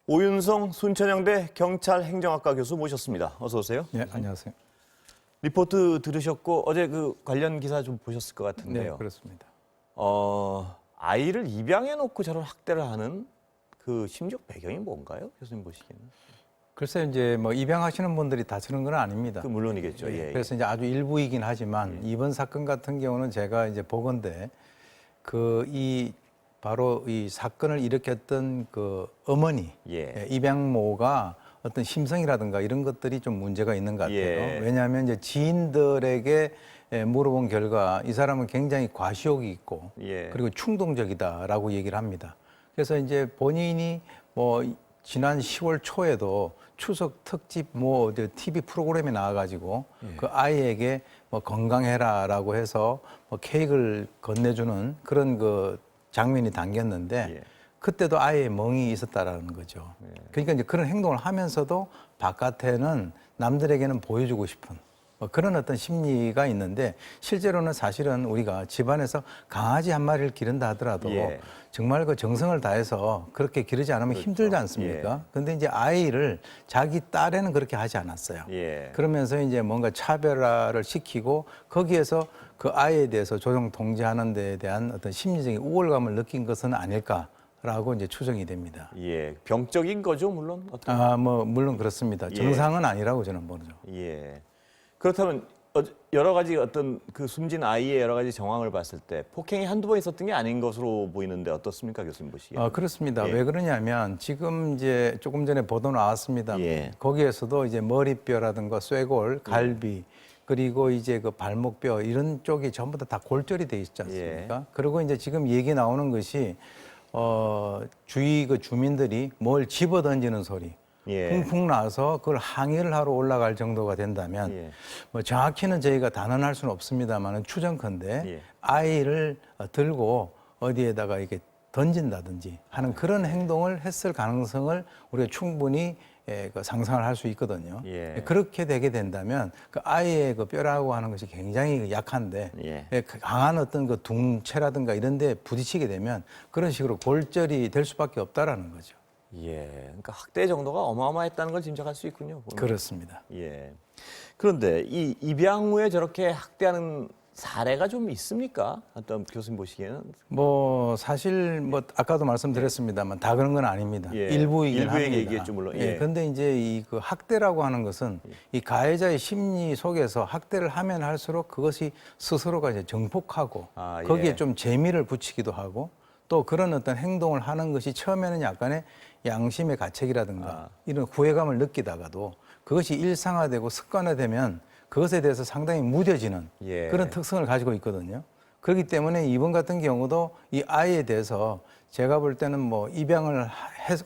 오윤성 순천향대 경찰행정학과 교수 모셨습니다. 어서 오세요. 네, 안녕하세요. 리포트 들으셨고 어제 그 관련 기사 좀 보셨을 것 네, 같은데요. 그렇습니다. 아이를 입양해 놓고 저런 학대를 하는 그 심리적 배경이 뭔가요? 교수님 보시기에는? 글쎄 이제 뭐 입양하시는 분들이 다 저런 건 아닙니다. 그 물론이겠죠. 예, 그래서 이제 아주 일부이긴 하지만 이번 사건 같은 경우는 제가 이제 보건대 바로 이 사건을 일으켰던 그 어머니 입양모가 어떤 심성이라든가 이런 것들이 좀 문제가 있는 것 같아요. 왜냐하면 이제 지인들에게 물어본 결과 이 사람은 굉장히 과시욕이 있고 그리고 충동적이다라고 얘기를 합니다. 그래서 이제 본인이 뭐 지난 10월 초에도 추석 특집 뭐 TV 프로그램에 나와가지고 그 아이에게 뭐 건강해라라고 해서 뭐 케이크를 건네주는 그런 그 장면이 담겼는데 그때도 아이의 멍이 있었다라는 거죠. 그러니까 이제 그런 행동을 하면서도 바깥에는 남들에게는 보여주고 싶은 뭐 그런 어떤 심리가 있는데 실제로는 사실은 우리가 집안에서 강아지 한 마리를 기른다 하더라도 정말 그 정성을 다해서 그렇게 기르지 않으면 힘들지 않습니까? 근데 이제 아이를 자기 딸에는 그렇게 하지 않았어요. 그러면서 이제 뭔가 차별화를 시키고 거기에서 그 아이에 대해서 조정 통제하는 데에 대한 어떤 심리적인 우월감을 느낀 것은 아닐까라고 이제 추정이 됩니다. 병적인 거죠, 물론. 물론 그렇습니다. 정상은 아니라고 저는 보죠. 그렇다면 여러 가지 어떤 그 숨진 아이의 여러 가지 정황을 봤을 때 폭행이 한두 번 있었던 게 아닌 것으로 보이는데 어떻습니까, 교수님 보시기에? 그렇습니다. 왜 그러냐면 지금 이제 조금 전에 보도 나왔습니다. 거기에서도 이제 머리뼈라든가 쇄골, 갈비 그리고 이제 그 발목뼈 이런 쪽이 전부 다 골절이 돼 있지 않습니까? 그리고 이제 지금 얘기 나오는 것이 주위 그 주민들이 뭘 집어 던지는 소리. 쿵쿵 나서 그걸 항의를 하러 올라갈 정도가 된다면 뭐 정확히는 저희가 단언할 수는 없습니다만 추정컨대 아이를 들고 어디에다가 이렇게 던진다든지 하는 그런 행동을 했을 가능성을 우리가 충분히 상상을 할 수 있거든요. 그렇게 되게 된다면 그 아이의 그 뼈라고 하는 것이 굉장히 약한데 강한 어떤 그 둥체라든가 이런 데 부딪히게 되면 그런 식으로 골절이 될 수밖에 없다라는 거죠. 그러니까 학대 정도가 어마어마했다는 걸 짐작할 수 있군요. 보면. 그렇습니다. 그런데 이 입양 후에 저렇게 학대하는 사례가 좀 있습니까? 어떤 교수님 보시기에는? 뭐 사실 뭐 아까도 말씀드렸습니다만 다 그런 건 아닙니다. 일부이긴 합니다. 얘기했죠, 물론. 그런데 이제 이 그 학대라고 하는 것은 이 가해자의 심리 속에서 학대를 하면 할수록 그것이 스스로가 이제 정복하고 거기에 좀 재미를 붙이기도 하고 또 그런 어떤 행동을 하는 것이 처음에는 약간의 양심의 가책이라든가 이런 후회감을 느끼다가도 그것이 일상화되고 습관화되면 그것에 대해서 상당히 무뎌지는 그런 특성을 가지고 있거든요. 그렇기 때문에 이번 같은 경우도 이 아이에 대해서 제가 볼 때는 뭐 입양을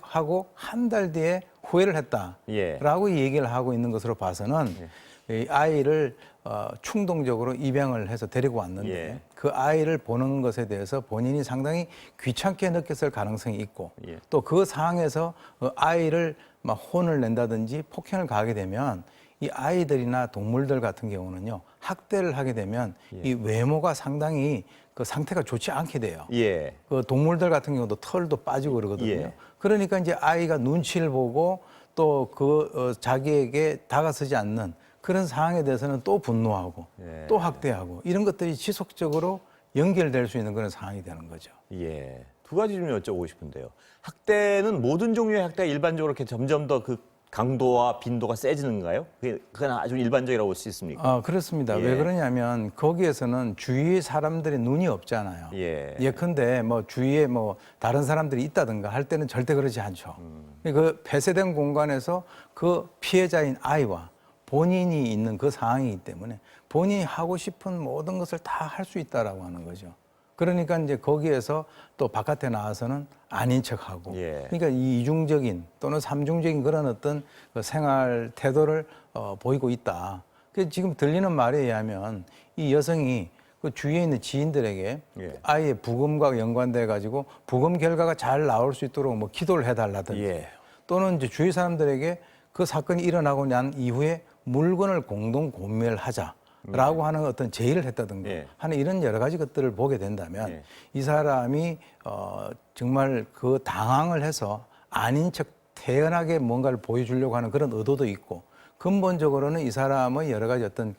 하고 한 달 뒤에 후회를 했다라고 얘기를 하고 있는 것으로 봐서는 이 아이를 충동적으로 입양을 해서 데리고 왔는데 그 아이를 보는 것에 대해서 본인이 상당히 귀찮게 느꼈을 가능성이 있고 또 그 상황에서 아이를 막 혼을 낸다든지 폭행을 가하게 되면 이 아이들이나 동물들 같은 경우는요 학대를 하게 되면 이 외모가 상당히 그 상태가 좋지 않게 돼요. 그 동물들 같은 경우도 털도 빠지고 그러거든요. 그러니까 이제 아이가 눈치를 보고 또 그 자기에게 다가서지 않는 그런 상황에 대해서는 또 분노하고 또 학대하고 이런 것들이 지속적으로 연결될 수 있는 그런 상황이 되는 거죠. 두 가지 좀 여쭤보고 싶은데요. 학대는 모든 종류의 학대가 일반적으로 이렇게 점점 더 그 강도와 빈도가 세지는가요? 그건 아주 일반적이라고 볼 수 있습니까? 그렇습니다. 왜 그러냐면 거기에서는 주위의 사람들의 눈이 없잖아요. 예컨대 뭐 주위에 뭐 다른 사람들이 있다든가 할 때는 절대 그러지 않죠. 그 폐쇄된 공간에서 그 피해자인 아이와 본인이 있는 그 상황이기 때문에 본인이 하고 싶은 모든 것을 다 할 수 있다라고 하는 거죠. 그러니까 이제 거기에서 또 바깥에 나와서는 아닌 척하고, 그러니까 이 이중적인 또는 삼중적인 그런 어떤 그 생활 태도를 보이고 있다. 그래서 지금 들리는 말에 의하면 이 여성이 그 주위에 있는 지인들에게 아이의 부검과 연관돼 가지고 부검 결과가 잘 나올 수 있도록 뭐 기도를 해달라든지 또는 이제 주위 사람들에게 그 사건이 일어나고 난 이후에 물건을 공동 구매를 하자라고 하는 어떤 제의를 했다든가 하는 이런 여러 가지 것들을 보게 된다면 이 사람이 정말 그 당황을 해서 아닌 척 태연하게 뭔가를 보여주려고 하는 그런 의도도 있고 근본적으로는 이 사람의 여러 가지 어떤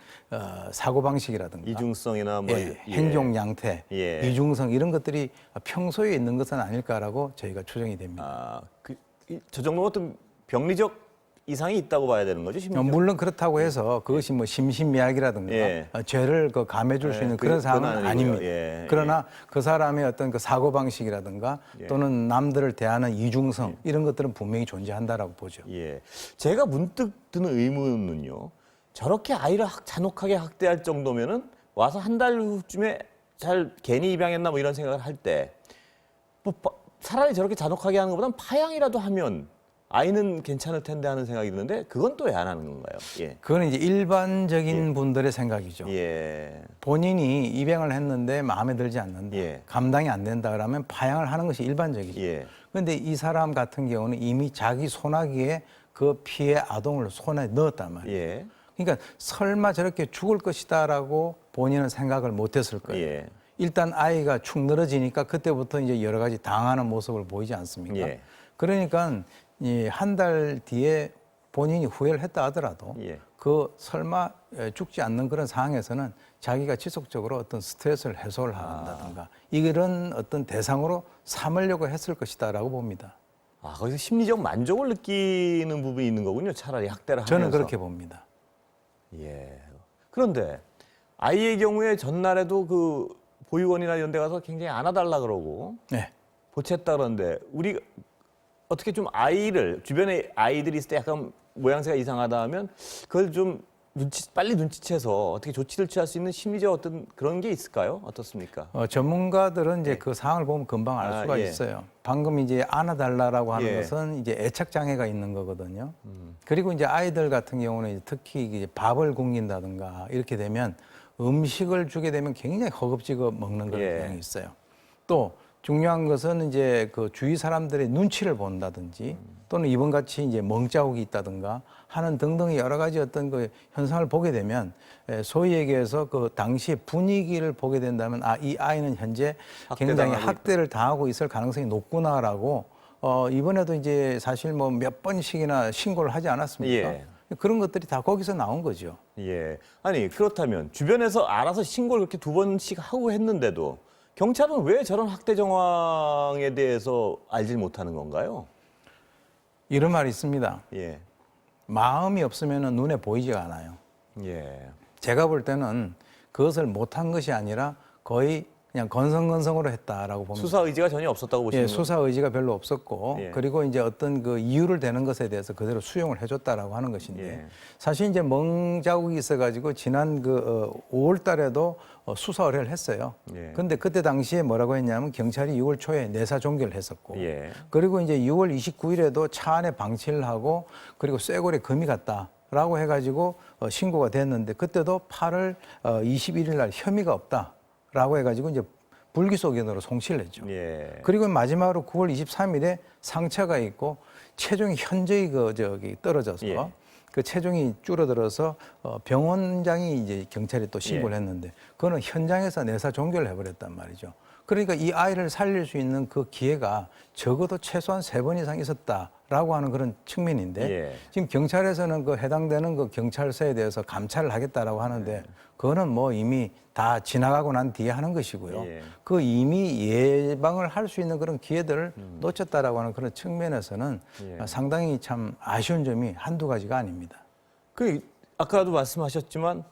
사고방식이라든가 이중성이나 뭐 행동 양태, 예. 이중성 이런 것들이 평소에 있는 것은 아닐까라고 저희가 추정이 됩니다. 저 정도 어떤 병리적 이상이 있다고 봐야 되는 거죠, 심리적? 물론 그렇다고 해서 그것이 뭐 심신미약이라든가 예. 죄를 감해줄 수 있는 그런 상황은 아닙니다. 예. 그러나 그 사람의 어떤 그 사고방식이라든가 또는 남들을 대하는 이중성 이런 것들은 분명히 존재한다라고 보죠. 예. 제가 문득 드는 의문은요. 저렇게 아이를 잔혹하게 학대할 정도면은 와서 한 달 후쯤에 잘 괜히 입양했나 뭐 이런 생각을 할 때 뭐 차라리 저렇게 잔혹하게 하는 것보단 파양이라도 하면 아이는 괜찮을 텐데 하는 생각이 드는데 그건 또 왜 안 하는 건가요? 예. 그거는 이제 일반적인 분들의 생각이죠. 예. 본인이 입양을 했는데 마음에 들지 않는다. 예. 감당이 안 된다 그러면 파양을 하는 것이 일반적이죠. 예. 그런데 이 사람 같은 경우는 이미 자기 소나기에 그 피해 아동을 손에 넣었단 말이에요. 예. 그러니까 설마 저렇게 죽을 것이다라고 본인은 생각을 못했을 거예요. 예. 일단 아이가 축 늘어지니까 그때부터 이제 여러 가지 당하는 모습을 보이지 않습니까? 예. 그러니까 한 달 뒤에 본인이 후회를 했다 하더라도 예. 그 설마 죽지 않는 그런 상황에서는 자기가 지속적으로 어떤 스트레스를 해소를 한다든가 이런 어떤 대상으로 삼으려고 했을 것이다라고 봅니다. 거기서 심리적 만족을 느끼는 부분이 있는 거군요. 차라리 학대를 하면서. 저는 그렇게 봅니다. 예. 그런데 아이의 경우에 전날에도 그 보육원이나 이런 데 가서 굉장히 안아달라 그러고 네. 보챘다 그러는데 우리 어떻게 좀 아이를 주변에 아이들이 있을 때 약간 모양새가 이상하다 하면 그걸 좀 빨리 눈치채서 어떻게 조치를 취할 수 있는 심리적 어떤 그런 게 있을까요? 어떻습니까? 전문가들은 이제 그 상황을 보면 금방 알 수가 예. 있어요. 방금 이제 안아달라라고 하는 예. 것은 이제 애착 장애가 있는 거거든요. 그리고 이제 아이들 같은 경우는 이제 특히 이제 밥을 굶긴다든가 이렇게 되면 음식을 주게 되면 굉장히 허겁지겁 먹는 그런 예. 경향이 있어요. 또 중요한 것은 이제 그 주위 사람들의 눈치를 본다든지 또는 이번 같이 이제 멍자국이 있다든가 하는 등등의 여러 가지 어떤 그 현상을 보게 되면 소위 얘기해서 그 당시 분위기를 보게 된다면 이 아이는 현재 굉장히 학대를 당하고 있을 가능성이 높구나라고 이번에도 이제 사실 뭐 몇 번씩이나 신고를 하지 않았습니까? 예. 그런 것들이 다 거기서 나온 거죠. 예. 아니 그렇다면 주변에서 알아서 신고를 그렇게 2번씩 하고 했는데도 경찰은 왜 저런 학대 정황에 대해서 알지 못하는 건가요? 이런 말이 있습니다. 예. 마음이 없으면 눈에 보이지가 않아요. 예. 제가 볼 때는 그것을 못한 것이 아니라 거의 그냥 건성건성으로 했다라고 봅니다. 수사 의지가 전혀 없었다고 보시는 거예요? 수사 의지가 별로 없었고 예. 그리고 이제 어떤 그 이유를 대는 것에 대해서 그대로 수용을 해줬다라고 하는 것인데 예. 사실 이제 멍자국이 있어가지고 지난 그 5월달에도 수사 의뢰를 했어요. 예. 근데 그때 당시에 뭐라고 했냐면 경찰이 6월 초에 내사 종결을 했었고 예. 그리고 이제 6월 29일에도 차 안에 방치를 하고 그리고 쇠고리에 금이 갔다라고 해가지고 신고가 됐는데 그때도 8월 21일 날 혐의가 없다라고 해가지고 이제 불기소견으로 송치를 했죠. 예. 그리고 마지막으로 9월 23일에 상처가 있고 체중이 현저히 떨어져서 예. 그 체중이 줄어들어서 병원장이 이제 경찰이 또 신고를 했는데 그거는 현장에서 내사 종결을 해버렸단 말이죠. 그러니까 이 아이를 살릴 수 있는 그 기회가 적어도 최소한 3번 이상 있었다라고 하는 그런 측면인데 예. 지금 경찰에서는 그 해당되는 그 경찰서에 대해서 감찰을 하겠다라고 하는데 그거는 뭐 이미 다 지나가고 난 뒤에 하는 것이고요. 예. 그 이미 예방을 할 수 있는 그런 기회들을 놓쳤다라고 하는 그런 측면에서는 예. 상당히 참 아쉬운 점이 한두 가지가 아닙니다. 그 아까도 말씀하셨지만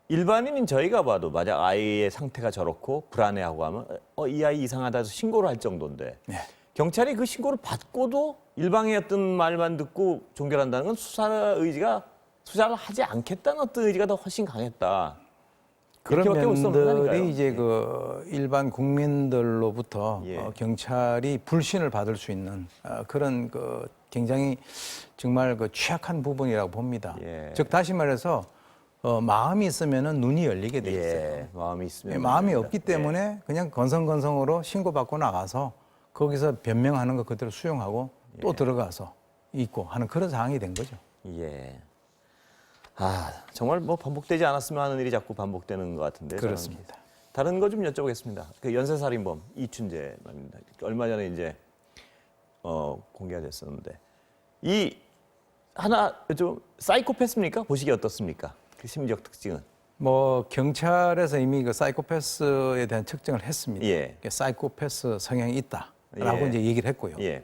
일반인인 저희가 봐도 만약 아이의 상태가 저렇고 불안해하고 하면 이 아이 이상하다 해서 신고를 할 정도인데 네. 경찰이 그 신고를 받고도 일방의 어떤 말만 듣고 종결한다는 건 수사를 하지 않겠다는 어떤 의지가 더 훨씬 강했다. 그런 이렇게밖에 볼수 없는 거 아닌가요? 면들이 이제 그 일반 국민들로부터 예. 경찰이 불신을 받을 수 있는 그런 그 굉장히 정말 그 취약한 부분이라고 봅니다. 예. 즉 다시 말해서 마음이 있으면은 눈이 열리게 돼 있어요. 예, 마음이 있으면 마음이 됩니다. 없기 때문에 그냥 건성건성으로 신고받고 나가서 거기서 변명하는 거 그대로 수용하고 또 들어가서 있고 하는 그런 상황이 된 거죠. 예. 정말 뭐 반복되지 않았으면 하는 일이 자꾸 반복되는 것 같은데. 그렇습니다. 다른 거 좀 여쭤보겠습니다. 그 연쇄살인범 이춘재 말입니다. 얼마 전에 이제 공개가 됐었는데 이 하나 좀 사이코패스입니까? 보시기에 어떻습니까? 그 심리적 특징은. 뭐 경찰에서 이미 그 사이코패스에 대한 측정을 했습니다. 예. 사이코패스 성향이 있다라고 예. 이제 얘기를 했고요. 예.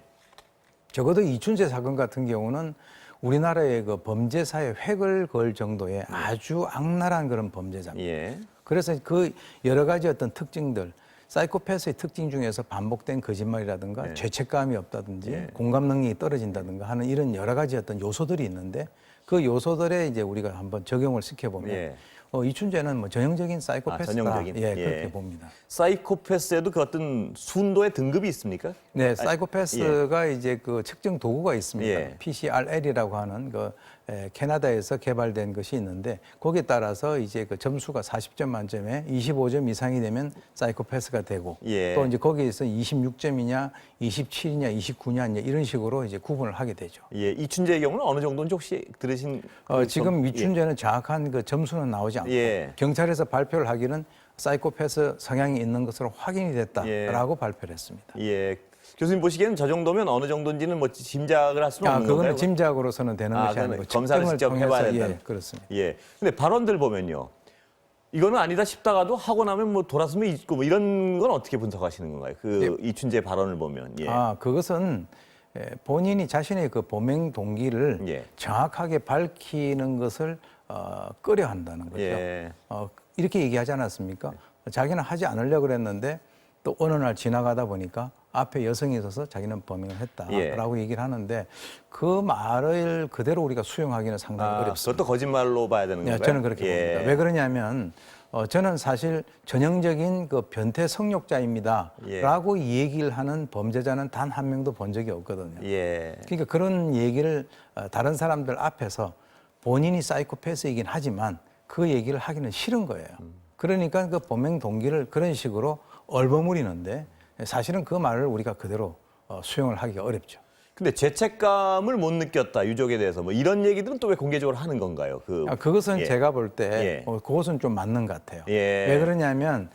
적어도 이춘재 사건 같은 경우는 우리나라의 그 범죄사에 획을 걸 정도의 아주 악랄한 그런 범죄자입니다. 예. 그래서 그 여러 가지 어떤 특징들, 사이코패스의 특징 중에서 반복된 거짓말이라든가 예. 죄책감이 없다든지 예. 공감 능력이 떨어진다든가 하는 이런 여러 가지 어떤 요소들이 있는데 그 요소들에 이제 우리가 한번 적용을 시켜보면 예. 이춘재는 뭐 전형적인 사이코패스다. 전형적인? 예, 예. 그렇게 봅니다. 사이코패스에도 그 어떤 순도의 등급이 있습니까? 네, 사이코패스가 이제 그 측정 도구가 있습니다. 예. PCRL이라고 하는 그 캐나다에서 개발된 것이 있는데 거기에 따라서 이제 그 점수가 40점 만점에 25점 이상이 되면 사이코패스가 되고 예. 또 이제 거기에서 26점이냐, 27이냐, 29냐 이런 식으로 이제 구분을 하게 되죠. 예. 이춘재의 경우는 어느 정도인지 혹시 들으신? 지금 이춘재는 정확한 그 점수는 나오지 않고 예. 경찰에서 발표를 하기는 사이코패스 성향이 있는 것으로 확인이 됐다라고 예. 발표를 했습니다. 예. 교수님 보시기에는 저 정도면 어느 정도인지는 뭐 짐작을 할 수는 없는 그거는 건가요? 짐작으로서는 되는 것이 그건 아니고 검사를 측정을 직접 해봐야 통해서 된다. 예, 그렇습니다. 예. 근데 발언들 보면요. 이거는 아니다 싶다가도 하고 나면 뭐 돌아서면 있고 뭐 이런 건 어떻게 분석하시는 건가요? 그 이춘재 발언을 보면. 예. 그것은 본인이 자신의 그 범행 동기를 예. 정확하게 밝히는 것을 꺼려 한다는 거죠. 예. 이렇게 얘기하지 않았습니까? 자기는 하지 않으려고 그랬는데 또 어느 날 지나가다 보니까 앞에 여성이 있어서 자기는 범행을 했다라고 예. 얘기를 하는데 그 말을 그대로 우리가 수용하기는 상당히 어렵습니다. 그것도 거짓말로 봐야 되는 건가요? 저는 그렇게 예. 봅니다. 왜 그러냐면 저는 사실 전형적인 그 변태 성욕자입니다라고 얘기를 하는 범죄자는 단 한 명도 본 적이 없거든요. 예. 그러니까 그런 얘기를 다른 사람들 앞에서 본인이 사이코패스이긴 하지만 그 얘기를 하기는 싫은 거예요. 그러니까 그 범행 동기를 그런 식으로 얼버무리는데 사실은 그 말을 우리가 그대로 수용을 하기가 어렵죠. 근데 죄책감을 못 느꼈다 유족에 대해서 뭐 이런 얘기들은 또 왜 공개적으로 하는 건가요? 그것은 예. 제가 볼 때 예. 그것은 좀 맞는 것 같아요. 예. 왜 그러냐면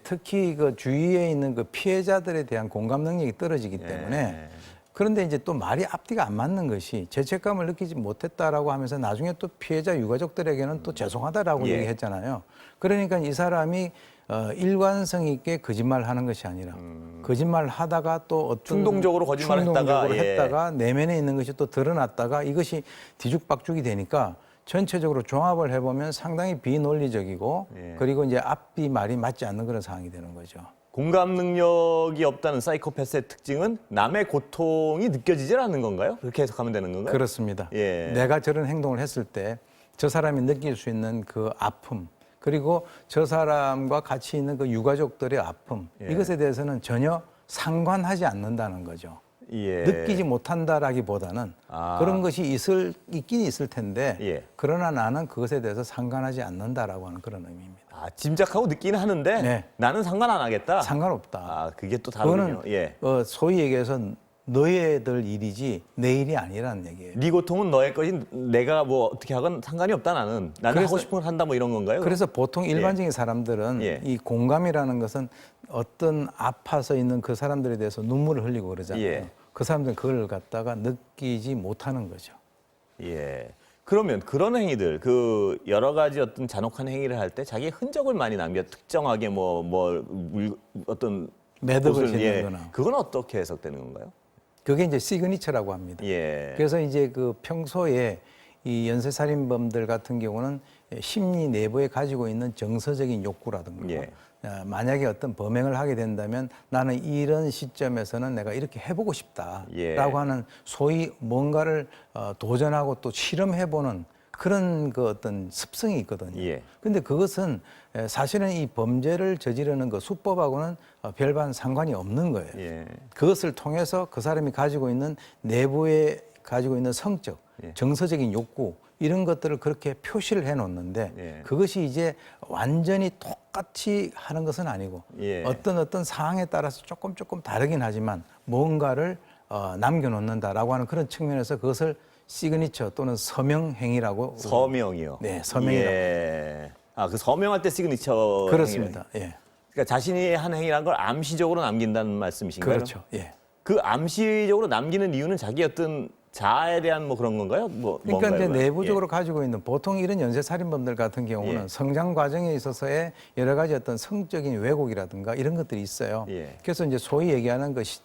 특히 그 주위에 있는 그 피해자들에 대한 공감 능력이 떨어지기 때문에 그런데 이제 또 말이 앞뒤가 안 맞는 것이 죄책감을 느끼지 못했다라고 하면서 나중에 또 피해자 유가족들에게는 또 죄송하다라고 예. 얘기했잖아요. 그러니까 이 사람이 일관성 있게 거짓말을 하는 것이 아니라 거짓말을 하다가 또 어떤 충동적으로 거짓말을 충동적으로 했다가, 했다가 내면에 있는 것이 또 드러났다가 이것이 뒤죽박죽이 되니까 전체적으로 종합을 해보면 상당히 비논리적이고 예. 그리고 이제 앞뒤 말이 맞지 않는 그런 상황이 되는 거죠. 공감 능력이 없다는 사이코패스의 특징은 남의 고통이 느껴지질 않는 건가요? 그렇게 해석하면 되는 건가요? 그렇습니다. 예. 내가 저런 행동을 했을 때 저 사람이 느낄 수 있는 그 아픔 그리고 저 사람과 같이 있는 그 유가족들의 아픔 예. 이것에 대해서는 전혀 상관하지 않는다는 거죠. 예. 느끼지 못한다라기보다는 그런 것이 있긴 있을 텐데 예. 그러나 나는 그것에 대해서 상관하지 않는다라고 하는 그런 의미입니다. 짐작하고 느끼는 하는데 네. 나는 상관 안 하겠다. 상관없다. 그게 또 다르군요. 그거는 예. 소위 얘기해서 너희들 일이지 내 일이 아니라는 얘기예요. 네 고통은 너의 것이 내가 뭐 어떻게 하건 상관이 없다 나는 그래서- 하고 싶은 걸 한다 뭐 이런 건가요? 그래서 보통 일반적인 사람들은 예. 이 공감이라는 것은 어떤 아파서 있는 그 사람들에 대해서 눈물을 흘리고 그러잖아요. 예. 그 사람들은 그걸 갖다가 느끼지 못하는 거죠. 예. 그러면 그런 행위들, 그 여러 가지 어떤 잔혹한 행위를 할 때 자기의 흔적을 많이 남겨 특정하게 어떤 매듭을 옷을, 짓는거나 그건 어떻게 해석되는 건가요? 그게 이제 시그니처라고 합니다. 예. 그래서 이제 그 평소에 이 연쇄살인범들 같은 경우는 심리 내부에 가지고 있는 정서적인 욕구라든가 예. 만약에 어떤 범행을 하게 된다면 나는 이런 시점에서는 내가 이렇게 해보고 싶다라고 예. 하는 소위 뭔가를 도전하고 또 실험해보는 그런 그 어떤 습성이 있거든요. 예. 근데 그것은 사실은 이 범죄를 저지르는 그 수법하고는 별반 상관이 없는 거예요. 예. 그것을 통해서 그 사람이 가지고 있는 내부에 가지고 있는 성적, 예. 정서적인 욕구 이런 것들을 그렇게 표시를 해놓는데 예. 그것이 이제 완전히 똑같이 하는 것은 아니고 예. 어떤 상황에 따라서 조금 다르긴 하지만 뭔가를 남겨놓는다라고 하는 그런 측면에서 그것을 시그니처 또는 서명행위라고 서명이요. 네, 서명이라고. 예. 그 서명할 때 시그니처 그렇습니다. 행위. 예, 그러니까 자신이 한 행위라는 걸 암시적으로 남긴다는 말씀이신가요? 그렇죠. 예. 그 암시적으로 남기는 이유는 자기 어떤 자아에 대한 뭐 그런 건가요? 뭐 그러니까 이제 뭔가요? 내부적으로 가지고 있는 보통 이런 연쇄 살인범들 같은 경우는 예. 성장 과정에 있어서의 여러 가지 어떤 성적인 왜곡이라든가 이런 것들이 있어요. 예. 그래서 이제 소위 얘기하는 것이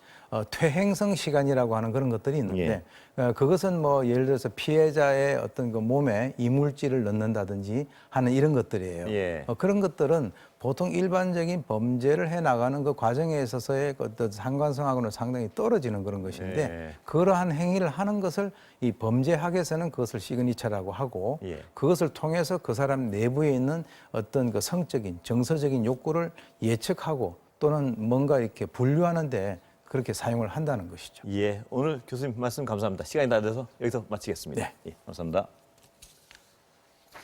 퇴행성 시간이라고 하는 그런 것들이 있는데 그것은 뭐 예를 들어서 피해자의 어떤 그 몸에 이물질을 넣는다든지 하는 이런 것들이에요. 예. 그런 것들은 보통 일반적인 범죄를 해 나가는 그 과정에 있어서의 그 어떤 상관성하고는 상당히 떨어지는 그런 것인데 예. 그러한 행위를 하는 것을 이 범죄학에서는 그것을 시그니처라고 하고 예. 그것을 통해서 그 사람 내부에 있는 어떤 그 성적인 정서적인 욕구를 예측하고 또는 뭔가 이렇게 분류하는데 그렇게 사용을 한다는 것이죠. 예, 오늘 교수님 말씀 감사합니다. 시간이 다 돼서 여기서 마치겠습니다. 네. 예, 감사합니다.